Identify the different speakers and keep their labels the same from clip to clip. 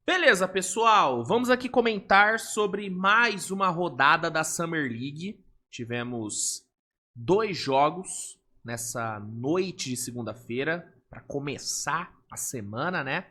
Speaker 1: Beleza, pessoal, vamos aqui comentar sobre mais uma rodada da Summer League. Tivemos 2 jogos nessa noite de segunda-feira para começar a semana, né?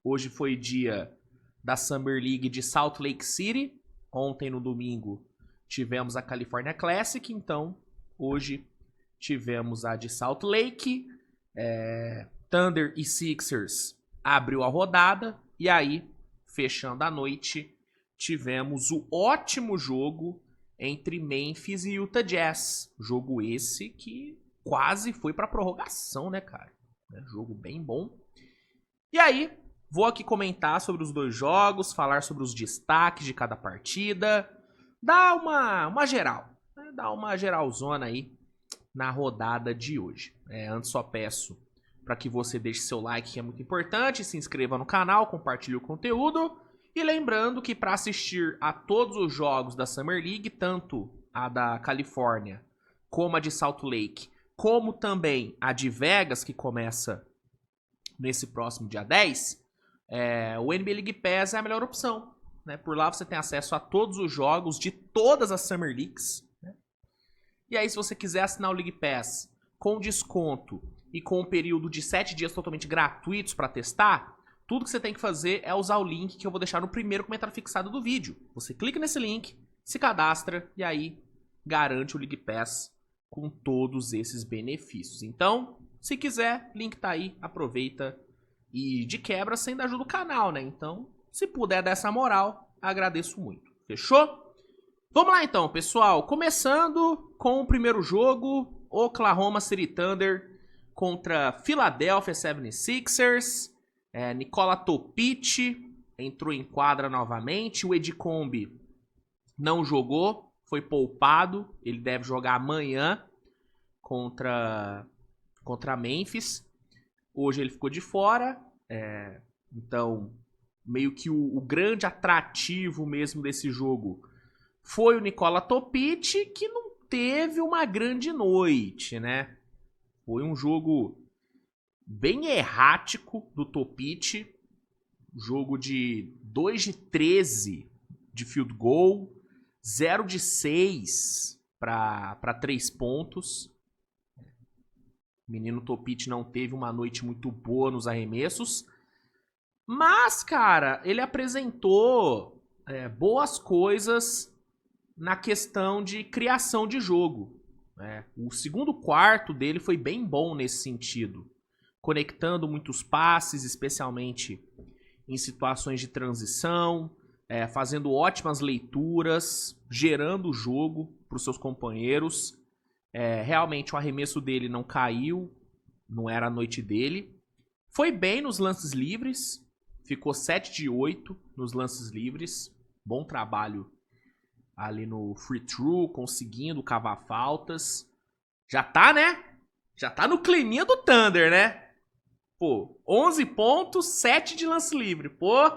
Speaker 1: Hoje foi dia da Summer League de Salt Lake City. Ontem, no domingo, tivemos a California Classic. Então, hoje tivemos a de Salt Lake. Thunder e Sixers abriu a rodada. E aí, fechando a noite, tivemos o ótimo jogo entre Memphis e Utah Jazz. Jogo esse que quase foi para prorrogação, né, cara? Jogo bem bom. E aí, vou aqui comentar sobre os 2 jogos, falar sobre os destaques de cada partida, dar uma geral, né? Dar uma geralzona aí na rodada de hoje. Antes só peço para que você deixe seu like, que é muito importante, se inscreva no canal, compartilhe o conteúdo. E lembrando que para assistir a todos os jogos da Summer League, tanto a da Califórnia como a de Salt Lake, como também a de Vegas, que começa nesse próximo dia 10, o NBA League Pass é a melhor opção. Né? Por lá você tem acesso a todos os jogos de todas as Summer Leagues. Né? E aí, se você quiser assinar o League Pass com desconto e com um período de 7 dias totalmente gratuitos para testar, tudo que você tem que fazer é usar o link que eu vou deixar no primeiro comentário fixado do vídeo. Você clica nesse link, se cadastra e aí garante o League Pass com todos esses benefícios. Então, se quiser, link tá aí, aproveita. E de quebra você ainda ajuda o canal, né? Então, se puder dar essa moral, agradeço muito. Fechou? Vamos lá então, pessoal. Começando com o primeiro jogo, Oklahoma City Thunder contra Philadelphia 76ers. Nikola Topic entrou em quadra novamente. O Edicombe não jogou, foi poupado. Ele deve jogar amanhã contra Memphis. Hoje ele ficou de fora. Então, meio que o grande atrativo mesmo desse jogo foi o Nikola Topic, que não teve uma grande noite, né? Foi um jogo bem errático do Topic. Jogo de 2 de 13 de field goal, 0 de 6 para 3 pontos. O menino Topic não teve uma noite muito boa nos arremessos. Mas, cara, ele apresentou boas coisas na questão de criação de jogo. O segundo quarto dele foi bem bom nesse sentido. Conectando muitos passes, especialmente em situações de transição, fazendo ótimas leituras, gerando o jogo para os seus companheiros. Realmente o arremesso dele não caiu, não era a noite dele. Foi bem nos lances livres, ficou 7 de 8 nos lances livres. Bom trabalho ali no free throw, conseguindo cavar faltas. Já tá, né? Já tá no climinha do Thunder, né? Pô, 11 pontos, 7 de lance livre. Pô,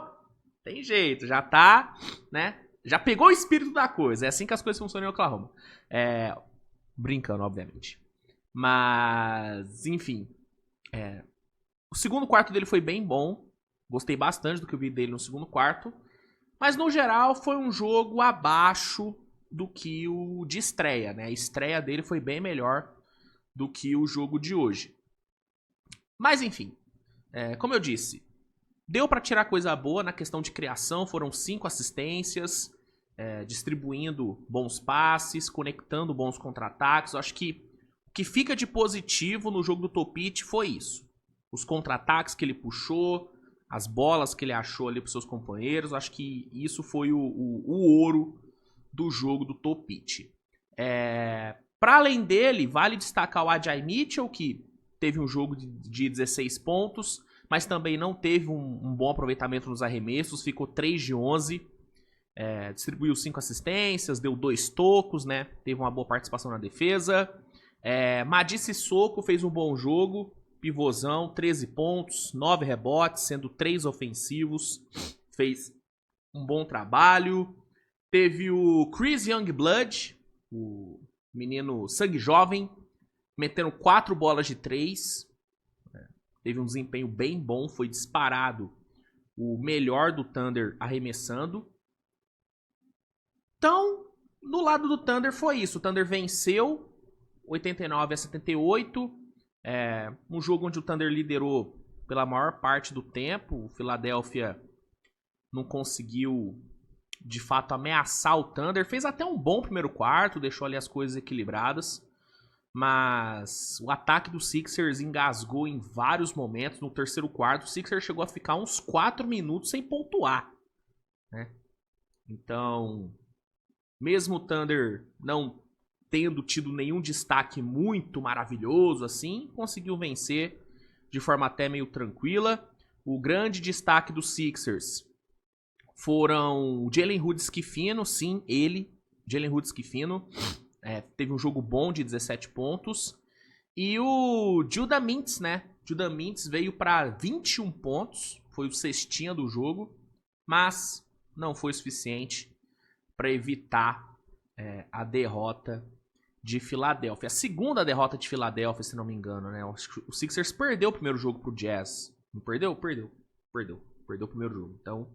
Speaker 1: tem jeito, já tá, né? Já pegou o espírito da coisa. É assim que as coisas funcionam em Oklahoma. Brincando, obviamente. Mas, enfim. O segundo quarto dele foi bem bom. Gostei bastante do que eu vi dele no segundo quarto. Mas, no geral, foi um jogo abaixo do que o de estreia, né? A estreia dele foi bem melhor do que o jogo de hoje. Mas, enfim. Como eu disse, deu pra tirar coisa boa na questão de criação. Foram 5 assistências, distribuindo bons passes, conectando bons contra-ataques. Eu acho que o que fica de positivo no jogo do Topic foi isso. Os contra-ataques que ele puxou, as bolas que ele achou ali para seus companheiros. Eu acho que isso foi o ouro do jogo do Topic. Para além dele, vale destacar o Ajay Mitchell, que teve um jogo de 16 pontos, mas também não teve um bom aproveitamento nos arremessos, ficou 3 de 11, distribuiu 5 assistências, deu 2 tocos, né? Teve uma boa participação na defesa. Mady Sissoko fez um bom jogo, pivôzão, 13 pontos, 9 rebotes, sendo 3 ofensivos, fez um bom trabalho. Teve o Chris Youngblood, o menino sangue jovem, metendo 4 bolas de 3. Teve um desempenho bem bom, foi disparado o melhor do Thunder arremessando. Então, no lado do Thunder foi isso. O Thunder venceu 89-78. Um jogo onde o Thunder liderou pela maior parte do tempo. O Philadelphia não conseguiu, de fato, ameaçar o Thunder. Fez até um bom primeiro quarto, deixou ali as coisas equilibradas. Mas o ataque do Sixers engasgou em vários momentos. No terceiro quarto, o Sixers chegou a ficar uns 4 minutos sem pontuar, né? Então, mesmo o Thunder não tendo tido nenhum destaque muito maravilhoso assim, conseguiu vencer de forma até meio tranquila. O grande destaque dos Sixers foram o Jalen Hood-Schifino, sim, ele, Jalen Hood-Schifino, teve um jogo bom de 17 pontos. E o Judah Mintz, né? Judah Mintz veio para 21 pontos, foi o cestinha do jogo, mas não foi suficiente para evitar a derrota de Filadélfia. A segunda derrota de Filadélfia, se não me engano, né? O Sixers perdeu o primeiro jogo pro Jazz. Não perdeu? Perdeu o primeiro jogo. Então,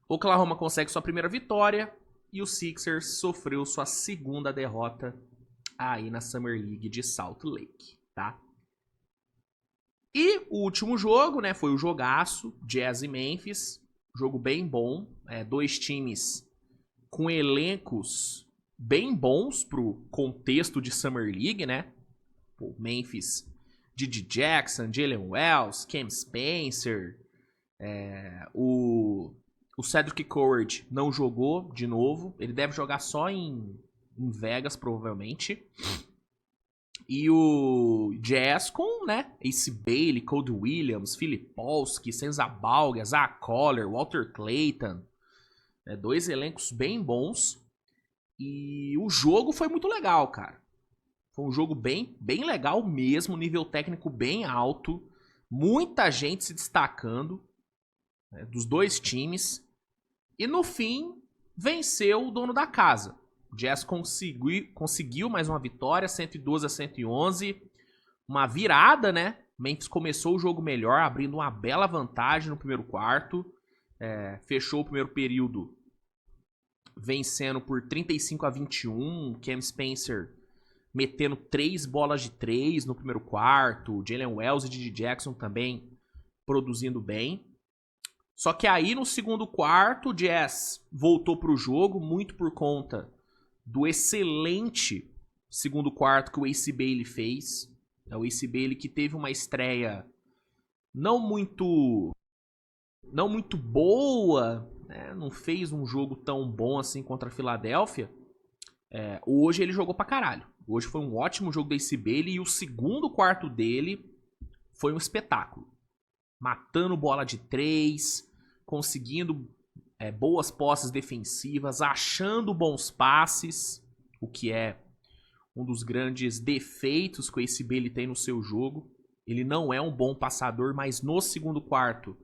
Speaker 1: Oklahoma consegue sua primeira vitória e o Sixers sofreu sua segunda derrota aí na Summer League de Salt Lake, tá? E o último jogo, né, foi o jogaço, Jazz e Memphis. Jogo bem bom, dois times com elencos bem bons pro contexto de Summer League, né? Pô, Memphis, Didi Jackson, Jalen Wells, Cam Spencer, o Cedric Coward não jogou de novo, ele deve jogar só em Vegas, provavelmente. E o Jazz com, né, Ace Bailey, Cody Williams, Filipowski, Senza Balga, Zach Collar, Walter Clayton. Dois elencos bem bons. E o jogo foi muito legal, cara. Foi um jogo bem legal mesmo, nível técnico bem alto. Muita gente se destacando, né, dos dois times. E no fim, venceu o dono da casa. O Jazz conseguiu mais uma vitória, 112-111. Uma virada, né? Memphis começou o jogo melhor, abrindo uma bela vantagem no primeiro quarto. Fechou o primeiro período vencendo por 35-21. Cam Spencer metendo 3 bolas de 3 no primeiro quarto. Jalen Wells e Didi Jackson também produzindo bem. Só que aí no segundo quarto o Jazz voltou pro jogo, muito por conta do excelente segundo quarto que o Ace Bailey fez. O Ace Bailey que teve uma estreia não muito boa, né? Não fez um jogo tão bom assim contra a Filadélfia. Hoje ele jogou pra caralho. Hoje foi um ótimo jogo do Ace Bailey e o segundo quarto dele foi um espetáculo. Matando bola de 3, conseguindo boas posses defensivas, achando bons passes, o que é um dos grandes defeitos que o Ace Bailey tem no seu jogo. Ele não é um bom passador, mas no segundo quarto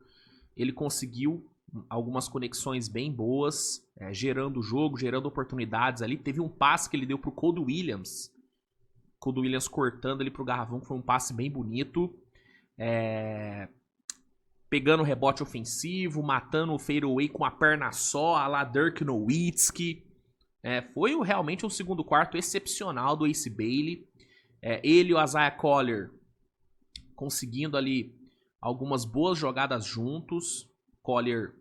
Speaker 1: ele conseguiu algumas conexões bem boas, gerando o jogo, gerando oportunidades ali. Teve um passe que ele deu pro Cody Williams. Cody Williams cortando ali pro garrafão, que foi um passe bem bonito. Pegando rebote ofensivo, matando o fadeaway com a perna só, a la Dirk Nowitzki. Foi realmente um segundo quarto excepcional do Ace Bailey. Ele e o Isaiah Collier conseguindo ali algumas boas jogadas juntos. Collier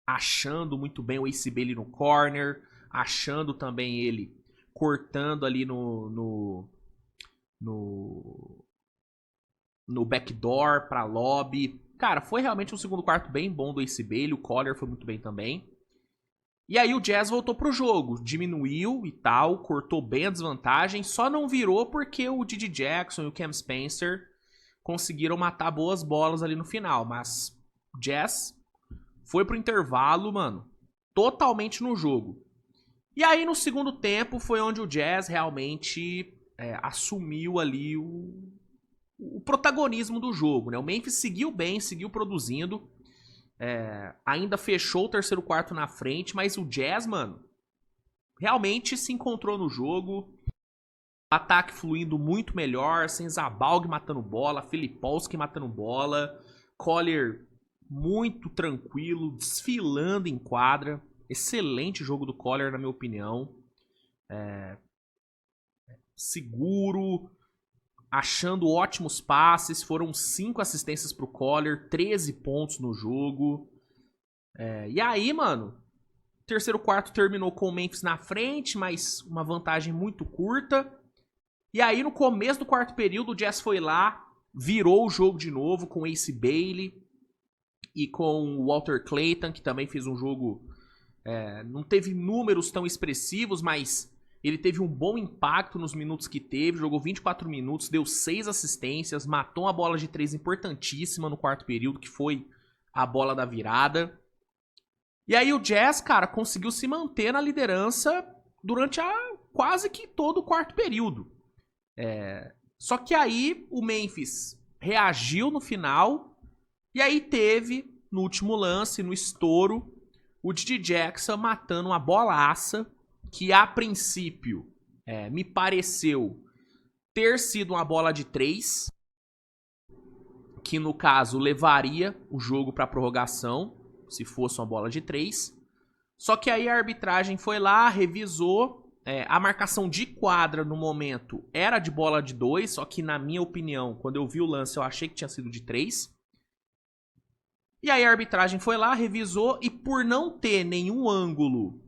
Speaker 1: achando muito bem o Ace Bailey no corner, achando também ele cortando ali no backdoor pra lobby. Cara, foi realmente um segundo quarto bem bom do Ace Bailey. O Collier foi muito bem também. E aí o Jazz voltou pro jogo. Diminuiu e tal, cortou bem a desvantagem. Só não virou porque o Didi Jackson e o Cam Spencer conseguiram matar boas bolas ali no final. Mas o Jazz foi pro intervalo, mano, totalmente no jogo. E aí no segundo tempo foi onde o Jazz realmente assumiu ali o protagonismo do jogo, né? O Memphis seguiu bem, seguiu produzindo. Ainda fechou o terceiro quarto na frente, mas o Jazz, mano, realmente se encontrou no jogo. Ataque fluindo muito melhor, sem Zabalg matando bola, Filipowski matando bola, Collier muito tranquilo, desfilando em quadra. Excelente jogo do Collier, na minha opinião. Seguro, achando ótimos passes. Foram 5 assistências pro Collier, 13 pontos no jogo. E aí, mano, terceiro quarto terminou com o Memphis na frente, mas uma vantagem muito curta. E aí, no começo do quarto período, o Jazz foi lá, virou o jogo de novo com o Ace Bailey e com o Walter Clayton, que também fez um jogo... não teve números tão expressivos, mas ele teve um bom impacto nos minutos que teve. Jogou 24 minutos, deu 6 assistências, matou uma bola de 3 importantíssima no quarto período, que foi a bola da virada. E aí o Jazz, cara, conseguiu se manter na liderança durante quase que todo o quarto período. Só que aí o Memphis reagiu no final. E aí teve, no último lance, no estouro, o Didi Jackson matando uma bolaça que a princípio me pareceu ter sido uma bola de 3, que no caso levaria o jogo para prorrogação, se fosse uma bola de 3. Só que aí a arbitragem foi lá, revisou. A marcação de quadra no momento era de bola de 2, só que na minha opinião, quando eu vi o lance, eu achei que tinha sido de 3. E aí a arbitragem foi lá, revisou, e por não ter nenhum ângulo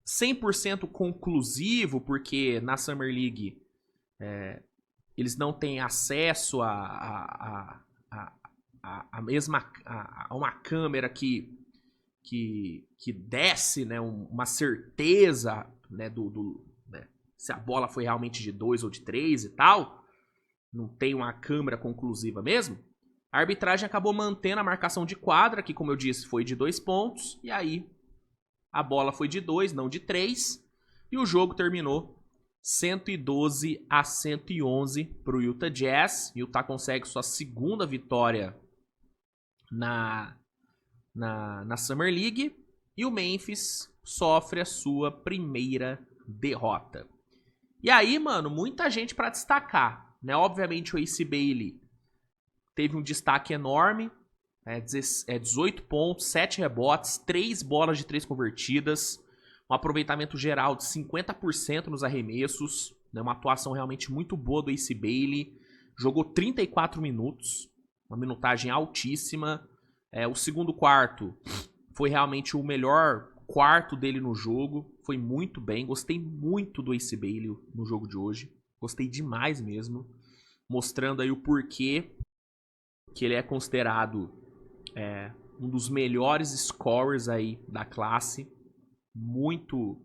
Speaker 1: 100% conclusivo, porque na Summer League eles não têm acesso a uma câmera que desse, né, uma certeza, né, se a bola foi realmente de 2 ou de 3 e tal. Não tem uma câmera conclusiva mesmo. A arbitragem acabou mantendo a marcação de quadra, que, como eu disse, foi de 2 pontos. E aí a bola foi de 2, não de 3. E o jogo terminou 112-111 para o Utah Jazz. Utah consegue sua segunda vitória na Summer League. E o Memphis sofre a sua primeira derrota. E aí, mano, muita gente para destacar, né? Obviamente o Ace Bailey teve um destaque enorme, 18 pontos, 7 rebotes, 3 bolas de 3 convertidas, um aproveitamento geral de 50% nos arremessos, né? Uma atuação realmente muito boa do Ace Bailey. Jogou 34 minutos, uma minutagem altíssima. O segundo quarto foi realmente o melhor quarto dele no jogo. Foi muito bem. Gostei muito do Ace Bailey no jogo de hoje. Gostei demais mesmo. Mostrando aí o porquê que ele é considerado um dos melhores scorers aí da classe. Muito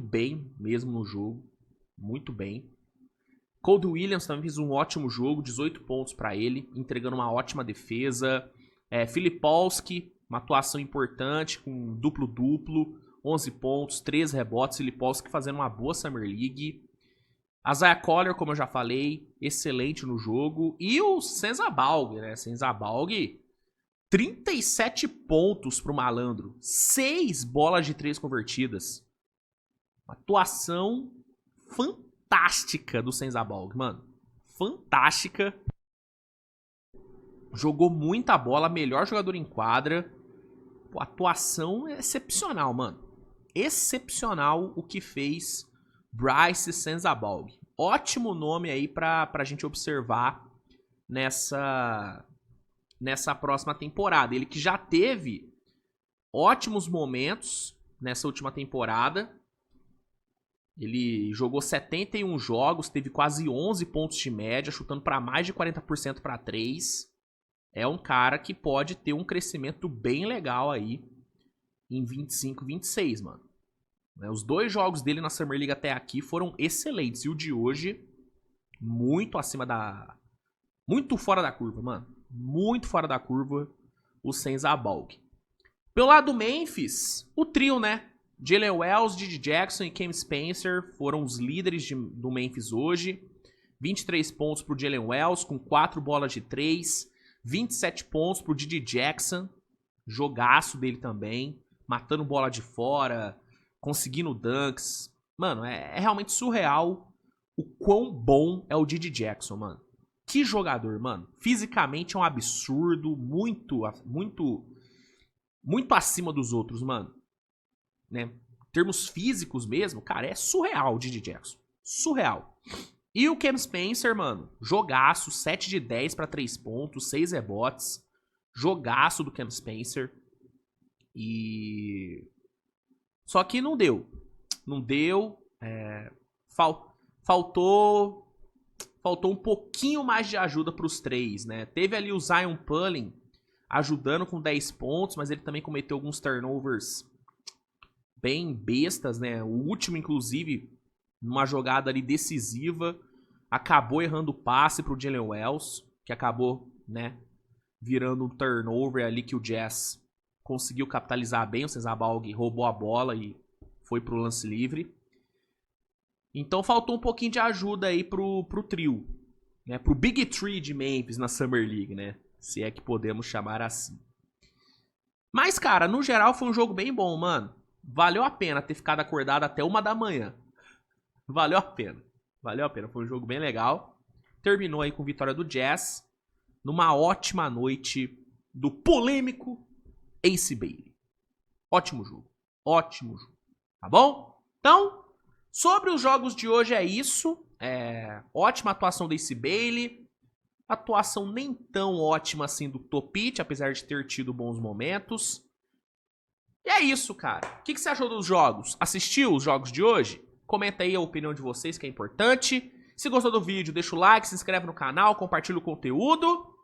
Speaker 1: bem mesmo no jogo. Muito bem. Cody Williams também fez um ótimo jogo, 18 pontos para ele, entregando uma ótima defesa. Filipowski, uma atuação importante, com duplo-duplo, 11 pontos, 3 rebotes. Filipowski fazendo uma boa Summer League. Isaiah Collier, como eu já falei, excelente no jogo. E o Senza Balg, né? Senza Balg, 37 pontos pro malandro, 6 bolas de 3 convertidas. Uma atuação fantástica do Senza Balg, mano. Fantástica. Jogou muita bola, melhor jogador em quadra. Pô, atuação excepcional, mano. Excepcional o que fez Bryce Senza Balg. Ótimo nome aí pra gente observar nessa próxima temporada. Ele que já teve ótimos momentos nessa última temporada. Ele jogou 71 jogos, teve quase 11 pontos de média, chutando para mais de 40% para 3. É um cara que pode ter um crescimento bem legal aí em 25, 26, mano. Os 2 jogos dele na Summer League até aqui foram excelentes. E o de hoje, muito acima da... muito fora da curva, mano. Muito fora da curva o Senza Balg. Pelo lado do Memphis, o trio, né? Jalen Wells, Didi Jackson e Cam Spencer foram os líderes do Memphis hoje. 23 pontos pro Jalen Wells, com 4 bolas de 3. 27 pontos pro Didi Jackson. Jogaço dele também. Matando bola de fora, conseguindo dunks. Mano, é realmente surreal o quão bom é o Didi Jackson, mano. Que jogador, mano. Fisicamente é um absurdo, muito acima dos outros, mano. Né? Em termos físicos mesmo, cara, é surreal o Didi Jackson. Surreal. E o Cam Spencer, mano, jogaço, 7 de 10 pra 3 pontos, 6 rebotes. Jogaço do Cam Spencer. E... Só que não deu. Não deu. Faltou um pouquinho mais de ajuda pros três, né? Teve ali o Zion Pullin ajudando com 10 pontos, mas ele também cometeu alguns turnovers bem bestas, né? O último, inclusive, numa jogada ali decisiva, acabou errando o passe pro Jalen Wells, que acabou, né, virando um turnover ali que o Jazz conseguiu capitalizar bem. O Cesar Balg roubou a bola e foi pro lance livre. Então faltou um pouquinho de ajuda aí pro trio, né? Pro Big Three de Memphis na Summer League, né? Se é que podemos chamar assim. Mas, cara, no geral foi um jogo bem bom, mano. Valeu a pena ter ficado acordado até 1 da manhã. Valeu a pena. Valeu a pena. Foi um jogo bem legal. Terminou aí com vitória do Jazz. Numa ótima noite do polêmico Ace Bailey. Ótimo jogo. Ótimo jogo. Tá bom? Então, sobre os jogos de hoje é isso. Ótima atuação do Ace Bailey. Atuação nem tão ótima assim do Topic, apesar de ter tido bons momentos. E é isso, cara. O que você achou dos jogos? Assistiu os jogos de hoje? Comenta aí a opinião de vocês, que é importante. Se gostou do vídeo, deixa o like, se inscreve no canal, compartilha o conteúdo.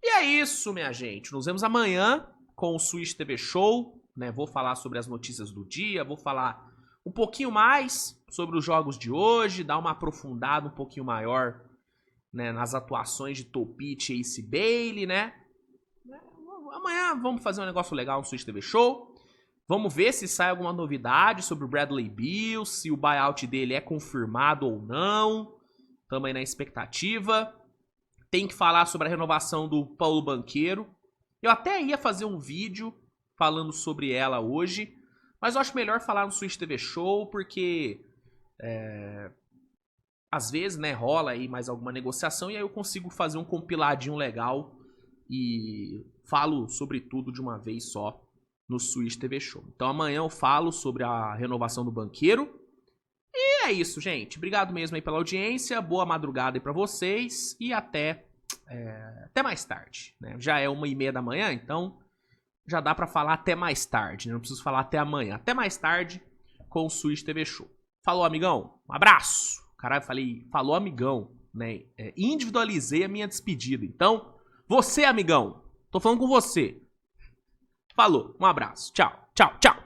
Speaker 1: E é isso, minha gente. Nos vemos amanhã com o Switch TV Show, né? Vou falar sobre as notícias do dia, vou falar um pouquinho mais sobre os jogos de hoje, dar uma aprofundada um pouquinho maior, né, nas atuações de Topic e Ace Bailey, né? Amanhã vamos fazer um negócio legal no Switch TV Show. Vamos ver se sai alguma novidade sobre o Bradley Beal, se o buyout dele é confirmado ou não. Estamos aí na expectativa. Tem que falar sobre a renovação do Paulo Banchero. Eu até ia fazer um vídeo falando sobre ela hoje, mas eu acho melhor falar no Switch TV Show, porque às vezes, né, rola aí mais alguma negociação e aí eu consigo fazer um compiladinho legal e falo sobre tudo de uma vez só no Switch TV Show. Então amanhã eu falo sobre a renovação do Banchero. E é isso, gente. Obrigado mesmo aí pela audiência. Boa madrugada aí pra vocês. E até mais tarde, né? Já é 1h30 da manhã, então já dá pra falar até mais tarde, né? Não preciso falar até amanhã. Até mais tarde com o Switch TV Show. Falou, amigão. Um abraço. Caralho, falei, falou, amigão, né? Individualizei a minha despedida. Então, você, amigão, tô falando com você. Falou, um abraço. Tchau, tchau, tchau.